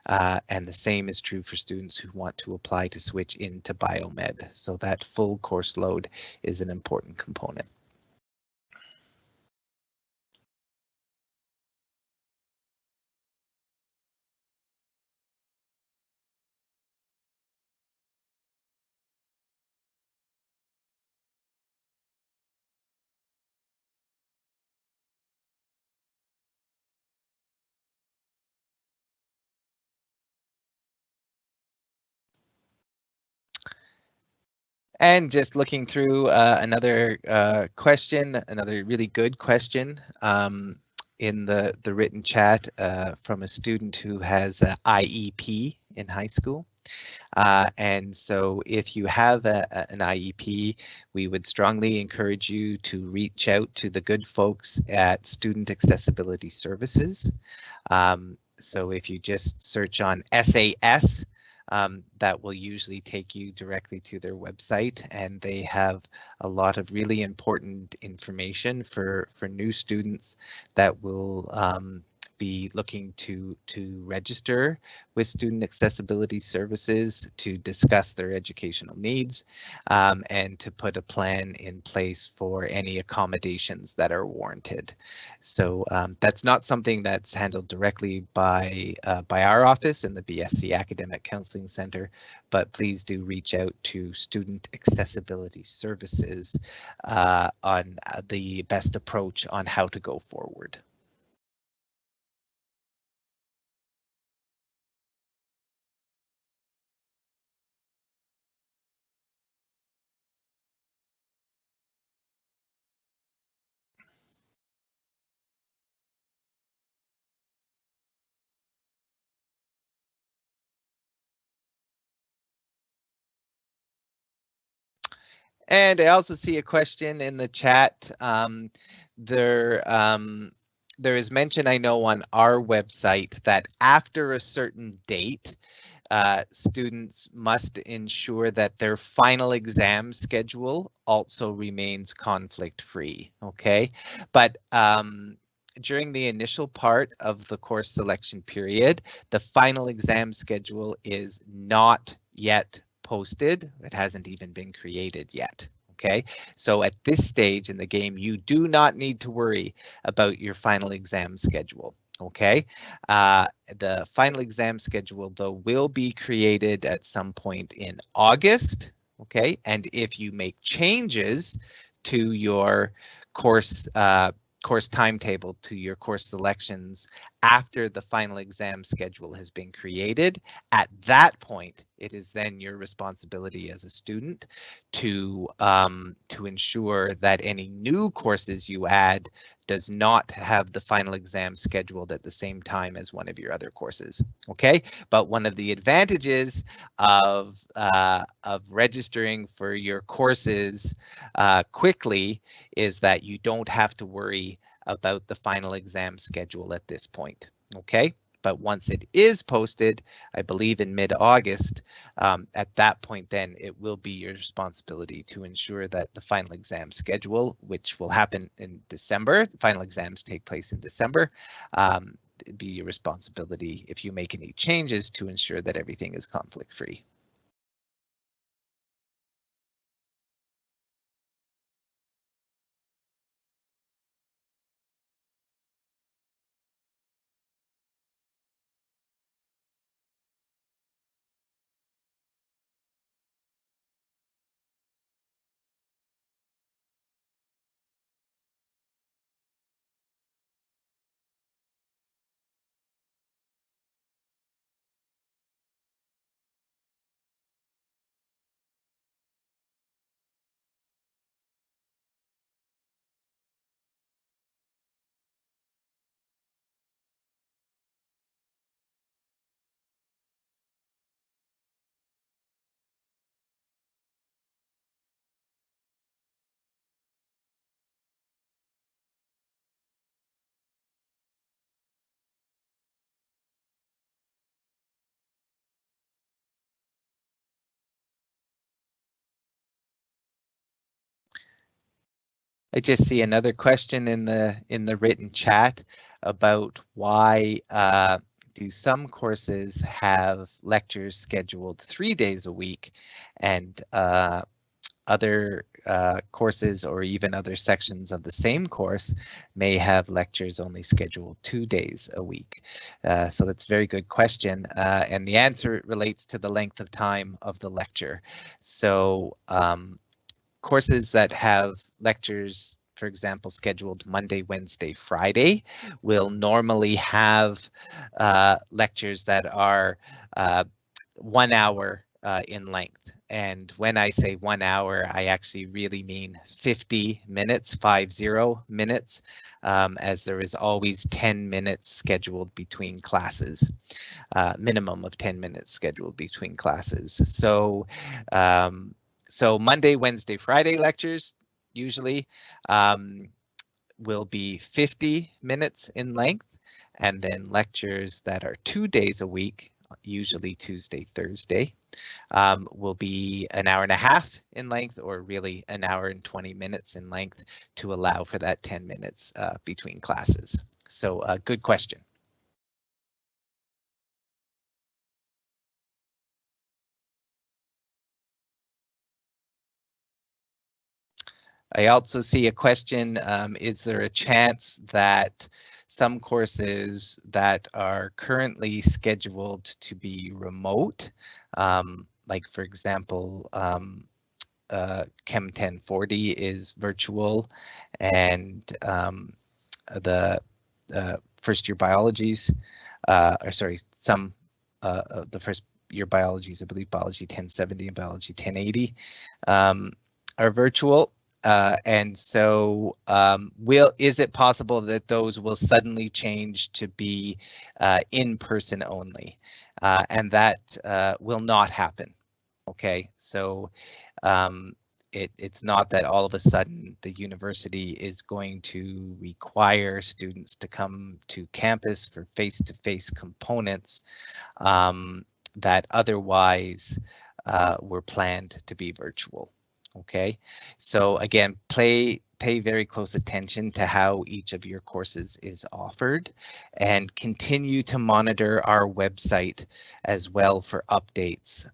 And the same is true for students who want to apply to switch into biomed. So that full course load is an important component. And just looking through another question, another really good question in the written chat from a student who has an IEP in high school. And so if you have an IEP, we would strongly encourage you to reach out to the good folks at Student Accessibility Services. So if you just search on SAS, that will usually take you directly to their website, and they have a lot of really important information for new students that will be looking to register with Student Accessibility Services to discuss their educational needs and to put a plan in place for any accommodations that are warranted. So that's not something that's handled directly by our office in the BSc Academic Counseling Center, but please do reach out to Student Accessibility Services on the best approach on how to go forward. And I also see a question in the chat. There is mention, I know, on our website that after a certain date, students must ensure that their final exam schedule also remains conflict-free. Okay, but during the initial part of the course selection period, the final exam schedule is not yet posted. It hasn't even been created yet. Okay, so at this stage in the game, you do not need to worry about your final exam schedule. Okay, the final exam schedule, though, will be created at some point in August. Okay, and if you make changes to your course timetable, to your course selections after the final exam schedule has been created, at that point, it is then your responsibility as a student to ensure that any new courses you add does not have the final exam scheduled at the same time as one of your other courses. Okay, but one of the advantages of registering for your courses quickly is that you don't have to worry about the final exam schedule at this point. Okay, but once it is posted, I believe in mid-August, at that point then it will be your responsibility to ensure that the final exam schedule, which will happen in December, the final exams take place in December, be your responsibility if you make any changes to ensure that everything is conflict-free. I just see another question in the written chat about why do some courses have lectures scheduled 3 days a week and other courses or even other sections of the same course may have lectures only scheduled 2 days a week. So that's a very good question. And the answer relates to the length of time of the lecture. So courses that have lectures, for example, scheduled Monday, Wednesday, Friday, will normally have lectures that are 1 hour in length. And when I say 1 hour, I actually really mean 50 minutes, 50 minutes, as there is always 10 minutes scheduled between classes, minimum of 10 minutes scheduled between classes. So so Monday, Wednesday, Friday lectures usually will be 50 minutes in length, and then lectures that are 2 days a week, usually Tuesday, Thursday, will be an hour and a half in length, or really an hour and 20 minutes in length to allow for that 10 minutes between classes. So good question. I also see a question, is there a chance that some courses that are currently scheduled to be remote, like for example, Chem 1040 is virtual, and the first year biologies, or sorry, some of the first year biologies, I believe biology 1070 and biology 1080 are virtual. And so is it possible that those will suddenly change to be in person only? And that will not happen. Okay, so it's not that all of a sudden the university is going to require students to come to campus for face-to-face components that otherwise were planned to be virtual. Okay, so again, pay very close attention to how each of your courses is offered, and continue to monitor our website as well for updates.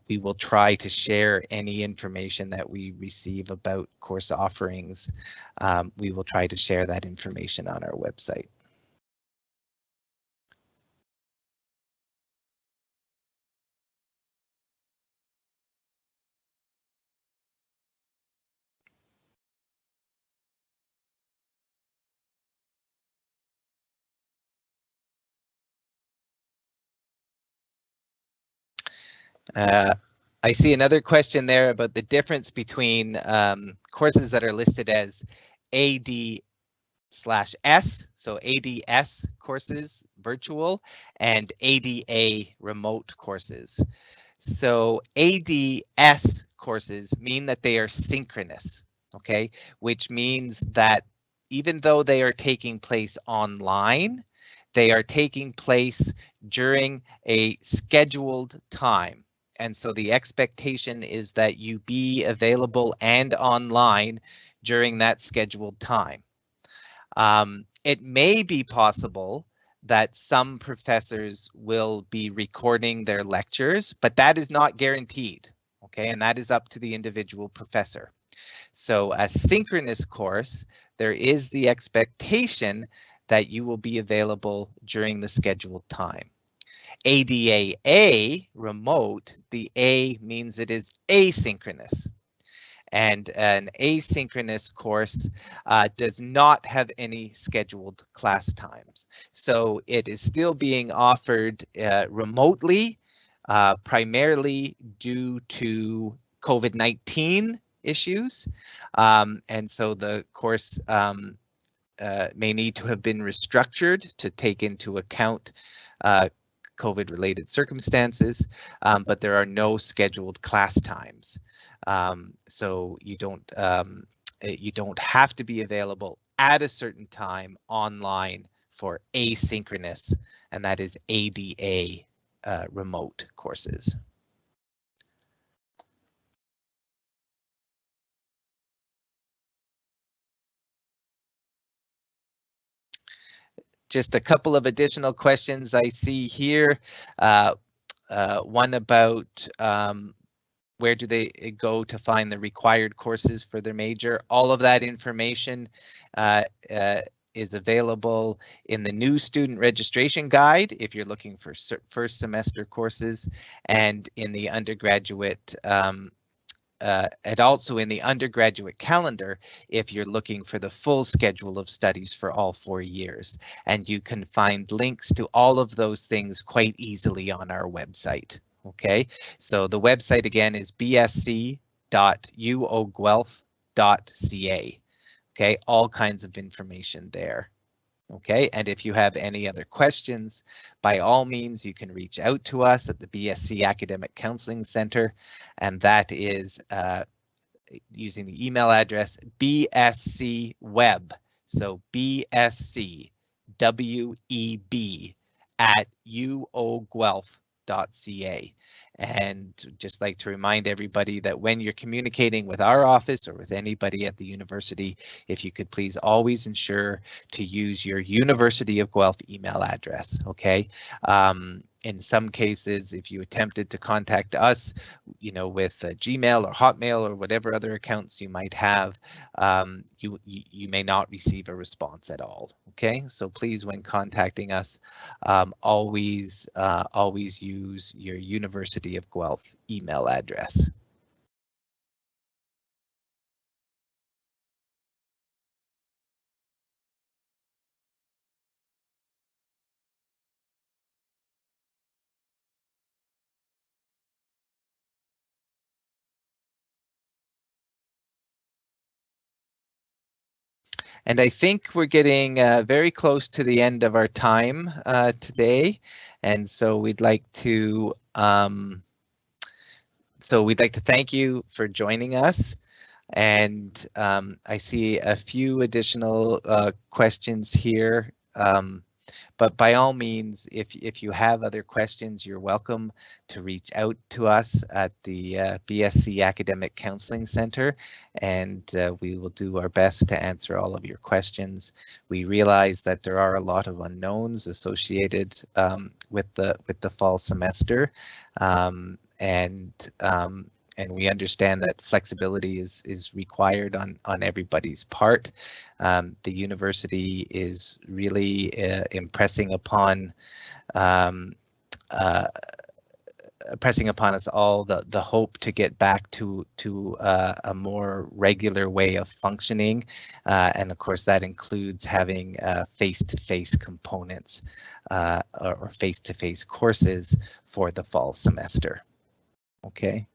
We will try to share any information that we receive about course offerings. We will try to share that information on our website. I see another question there about the difference between courses that are listed as AD/S, so ADS courses, virtual, and ADA remote courses. So ADS courses mean that they are synchronous, okay, which means that even though they are taking place online, they are taking place during a scheduled time. And so the expectation is that you be available and online during that scheduled time. It may be possible that some professors will be recording their lectures, but that is not guaranteed, okay? And that is up to the individual professor. So a synchronous course, there is the expectation that you will be available during the scheduled time. ADAA, remote, the A means it is asynchronous. And an asynchronous course does not have any scheduled class times. So it is still being offered remotely, primarily due to COVID-19 issues. And so the course may need to have been restructured to take into account COVID-related circumstances, but there are no scheduled class times. So you don't have to be available at a certain time online for asynchronous, and that is ADA remote courses. just a couple of additional questions I see here. One about where do they go to find the required courses for their major. All of that information is available in the new student registration guide if you're looking for first semester courses, and in the undergraduate and also in the undergraduate calendar if you're looking for the full schedule of studies for all 4 years. And you can find links to all of those things quite easily on our website. Okay, so the website again is bsc.uoguelph.ca. Okay, all kinds of information there. Okay, and if you have any other questions, by all means, you can reach out to us at the BSc Academic Counseling Center, and that is using the email address bscweb, so bscweb@uoguelph.ca. And just like to remind everybody that when you're communicating with our office or with anybody at the university, if you could please always ensure to use your University of Guelph email address. Okay. In some cases, if you attempted to contact us, you know, with Gmail or Hotmail or whatever other accounts you might have, you may not receive a response at all. Okay, so please, when contacting us, always use your University of Guelph email address. And I think we're getting very close to the end of our time today, and so we'd like to thank you for joining us. And I see a few additional questions here. But by all means, if you have other questions, you're welcome to reach out to us at the BSc Academic Counseling Center, and we will do our best to answer all of your questions. We realize that there are a lot of unknowns associated with the fall semester, and we understand that flexibility is required on everybody's part. The university is really impressing upon us all the hope to get back to a more regular way of functioning, and of course that includes having face-to-face components or face-to-face courses for the fall semester. Okay.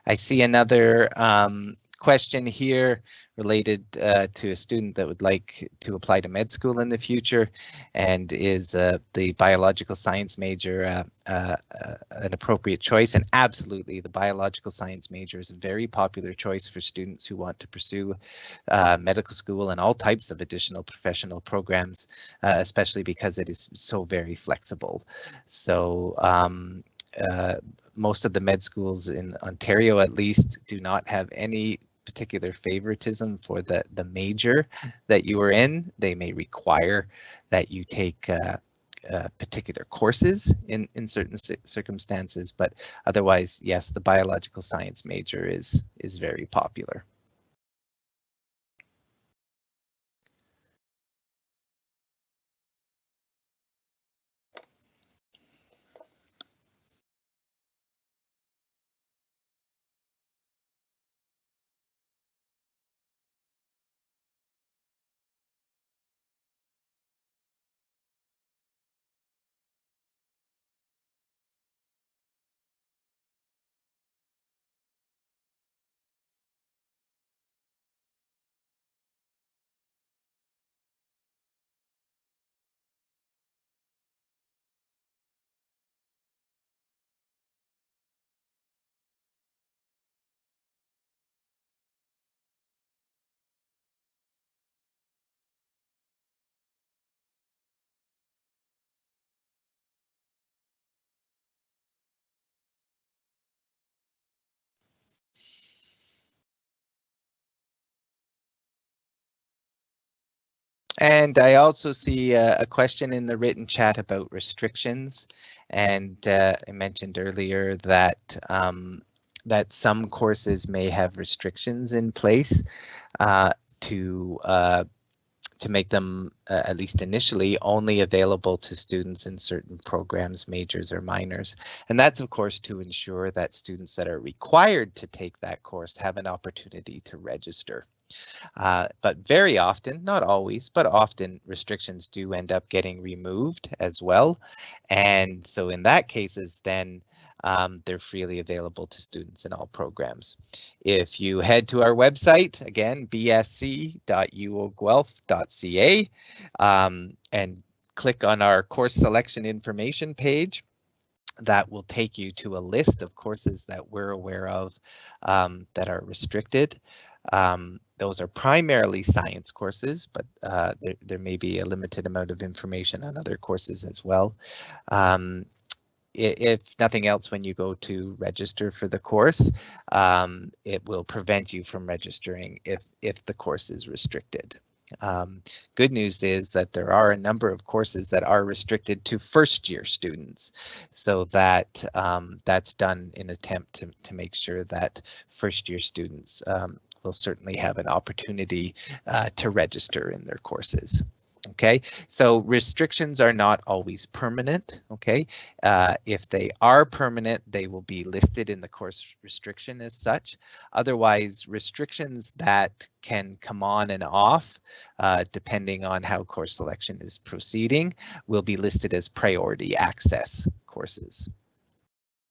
I see another question here related to a student that would like to apply to med school in the future, and is the biological science major an appropriate choice? And absolutely, the biological science major is a very popular choice for students who want to pursue medical school and all types of additional professional programs, especially because it is so very flexible. So most of the med schools in Ontario, at least, do not have any particular favoritism for the major that you are in. They may require that you take particular courses in certain circumstances, but otherwise, yes, the biological science major is very popular. And I also see a question in the written chat about restrictions, and I mentioned earlier that that some courses may have restrictions in place to make them, at least initially, only available to students in certain programs, majors or minors. And that's, of course, to ensure that students that are required to take that course have an opportunity to register. But very often, not always, but often restrictions do end up getting removed as well. And so in that cases, then they're freely available to students in all programs. If you head to our website, again, bsc.uoguelph.ca, and click on our course selection information page, that will take you to a list of courses that we're aware of that are restricted. Those are primarily science courses, but there may be a limited amount of information on other courses as well. If nothing else, when you go to register for the course, it will prevent you from registering if the course is restricted. Good news is that there are a number of courses that are restricted to first-year students, so that that's done in attempt to make sure that first-year students will certainly have an opportunity to register in their courses. Okay, so restrictions are not always permanent. Okay, if they are permanent, they will be listed in the course restriction as such. Otherwise, restrictions that can come on and off, depending on how course selection is proceeding, will be listed as priority access courses.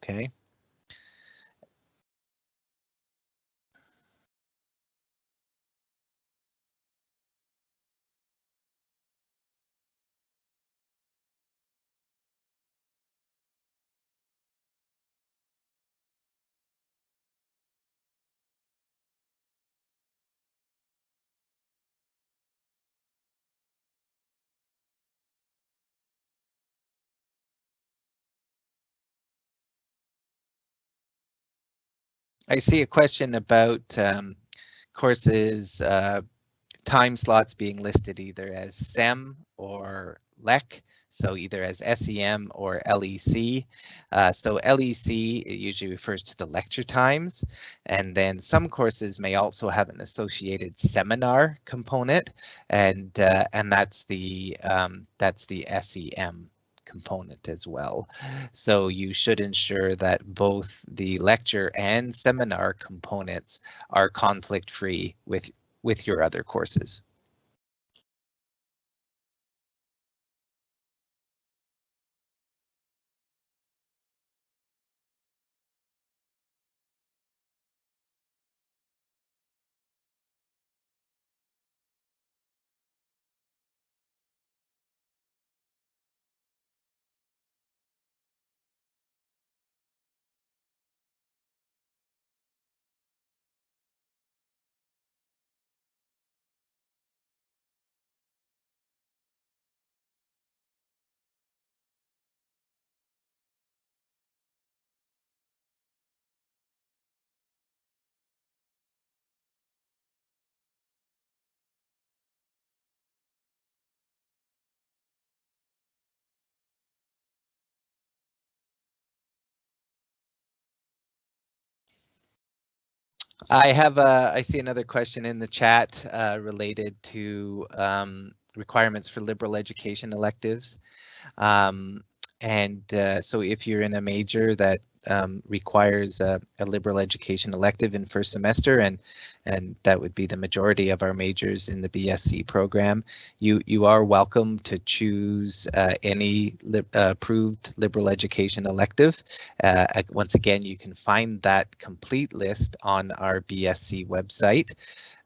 Okay. I see a question about courses time slots being listed either as SEM or LEC, so either as SEM or LEC. So LEC, it usually refers to the lecture times, and then some courses may also have an associated seminar component, and that's the SEM component as well. So you should ensure that both the lecture and seminar components are conflict-free with your other courses. I see another question in the chat related to requirements for liberal education electives. So if you're in a major that requires a liberal education elective in first semester, and that would be the majority of our majors in the BSc program, you are welcome to choose any approved liberal education elective. Once again, you can find that complete list on our BSc website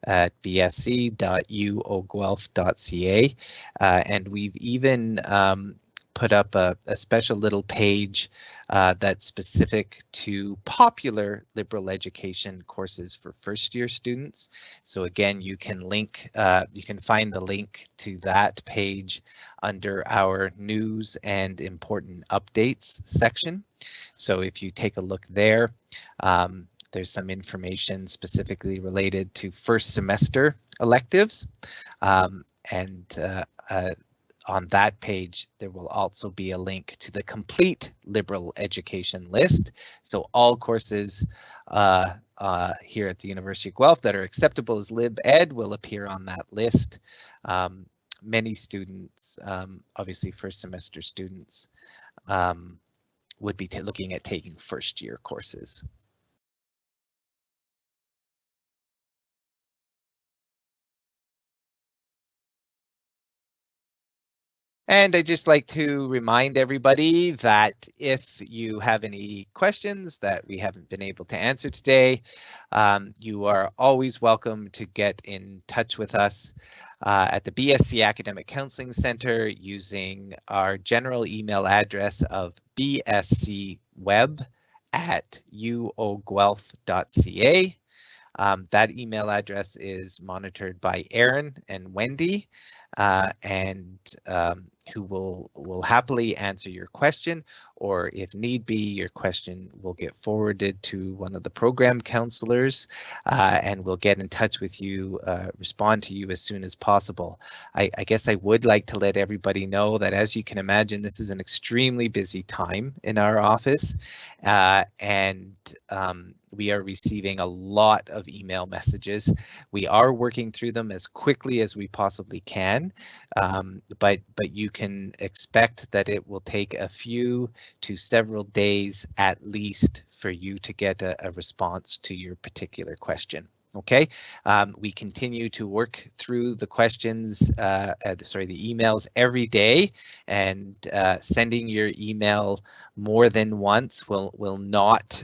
at bsc.uoguelph.ca, and we've even put up a special little page that's specific to popular liberal education courses for first year students. So again, you can find the link to that page under our news and important updates section. So if you take a look there, there's some information specifically related to first semester electives, and on that page, there will also be a link to the complete liberal education list. So all courses here at the University of Guelph that are acceptable as Lib Ed will appear on that list. Many students, obviously first semester students, would be looking at taking first year courses. And I'd just like to remind everybody that if you have any questions that we haven't been able to answer today, you are always welcome to get in touch with us at the BSc Academic Counseling Center using our general email address of bscweb@uoguelph.ca. That email address is monitored by Aaron and Wendy, who will happily answer your question, or if need be, your question will get forwarded to one of the program counselors, and we'll get in touch with you, respond to you as soon as possible. I guess I would like to let everybody know that, as you can imagine, this is an extremely busy time in our office, and we are receiving a lot of email messages. We are working through them as quickly as we possibly can, but you can expect that it will take a few to several days at least for you to get a response to your particular question. Okay, we continue to work through the questions, the emails every day, and sending your email more than once will not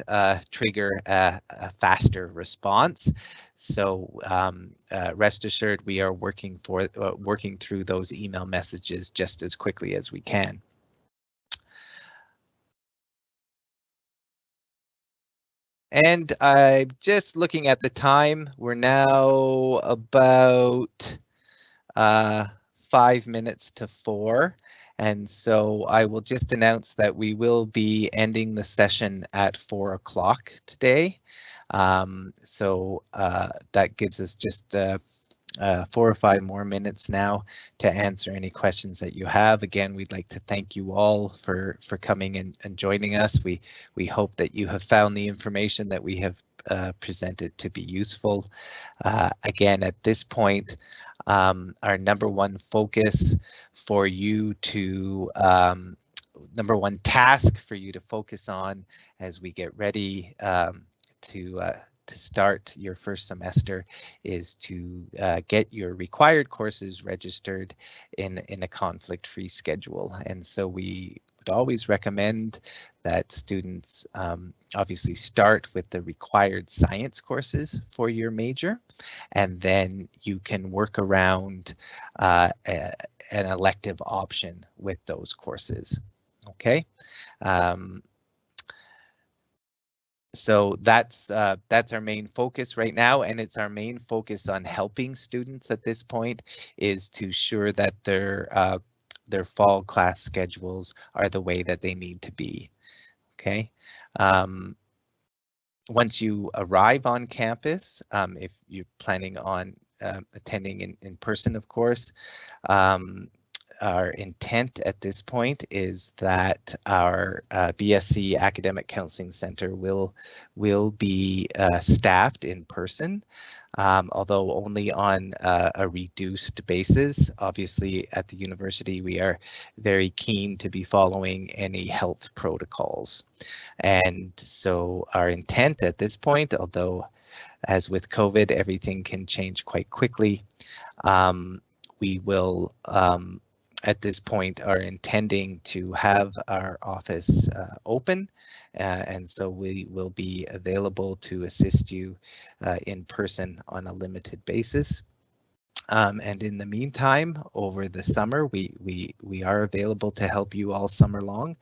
trigger a faster response. So rest assured, we are working through those email messages just as quickly as we can. And I'm just looking at the time. We're now about 5 minutes to 4. And so I will just announce that we will be ending the session at 4 o'clock today. So that gives us just 4 or 5 more minutes now to answer any questions that you have. Again, we'd like to thank you all for coming and joining us. We hope that you have found the information that we have presented to be useful. Again, at this point, our number one focus for you to number one task for you to focus on as we get ready to start your first semester is to get your required courses registered in a conflict-free schedule. And so we would always recommend that students obviously start with the required science courses for your major, and then you can work around an elective option with those courses. Okay. So that's our main focus right now, and it's our main focus on helping students at this point, is to ensure that their fall class schedules are the way that they need to be. Okay. Once you arrive on campus, if you're planning on attending in person, of course, our intent at this point is that our BSc Academic Counseling Center will be staffed in person, although only on a reduced basis. Obviously, at the university, we are very keen to be following any health protocols. And so our intent at this point, although as with COVID, everything can change quite quickly, we will at this point are intending to have our office open, and so we will be available to assist you in person on a limited basis. And in the meantime, over the summer, we are available to help you all summer long.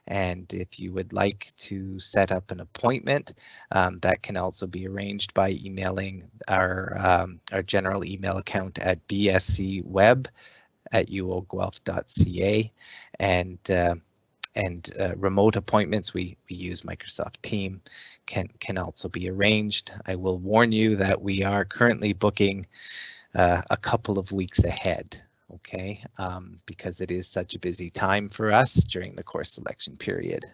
And if you would like to set up an appointment, that can also be arranged by emailing our general email account at bscweb@uoguelph.ca, and remote appointments, we use Microsoft Teams, can also be arranged. I will warn you that we are currently booking a couple of weeks ahead. Okay, because it is such a busy time for us during the course selection period.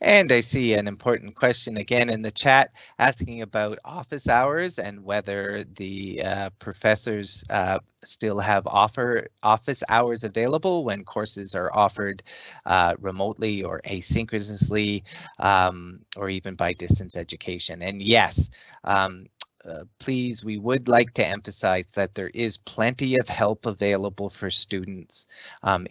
And I see an important question again in the chat asking about office hours and whether the professors still have office hours available when courses are offered remotely or asynchronously, or even by distance education. And yes, please, we would like to emphasize that there is plenty of help available for students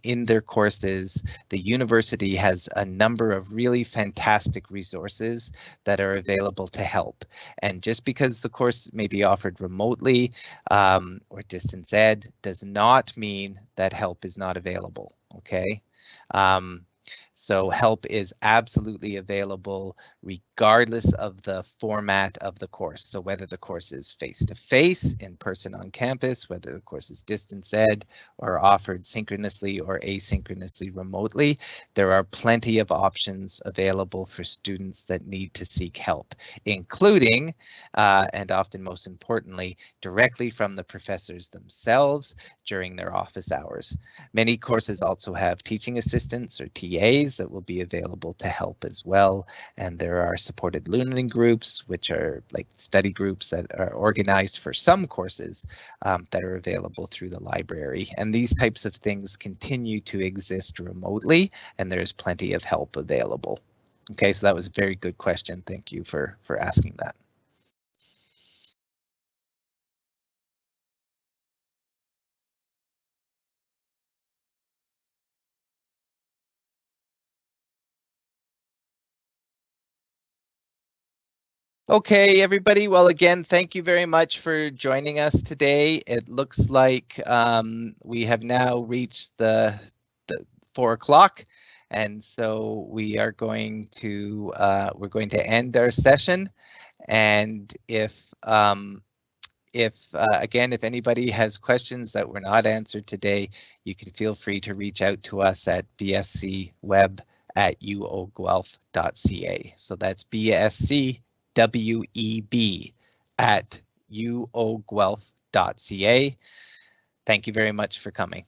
in their courses. The university has a number of really fantastic resources that are available to help. And just because the course may be offered remotely or distance ed does not mean that help is not available, okay? So help is absolutely available regardless of the format of the course. So whether the course is face-to-face, in person on campus, whether the course is distance ed or offered synchronously or asynchronously remotely, there are plenty of options available for students that need to seek help, including, and often most importantly, directly from the professors themselves during their office hours. Many courses also have teaching assistants or TAs that will be available to help as well. And there are supported learning groups, which are like study groups that are organized for some courses that are available through the library. And these types of things continue to exist remotely, and there's plenty of help available. Okay, so that was a very good question. Thank you for asking that. Okay, everybody. Well, again, thank you very much for joining us today. It looks like we have now reached the 4 o'clock, and so we are going to end our session. And if again, if anybody has questions that were not answered today, you can feel free to reach out to us at bscweb@uoguelph.ca. So that's BSCWEB@uoguelph.ca. Thank you very much for coming.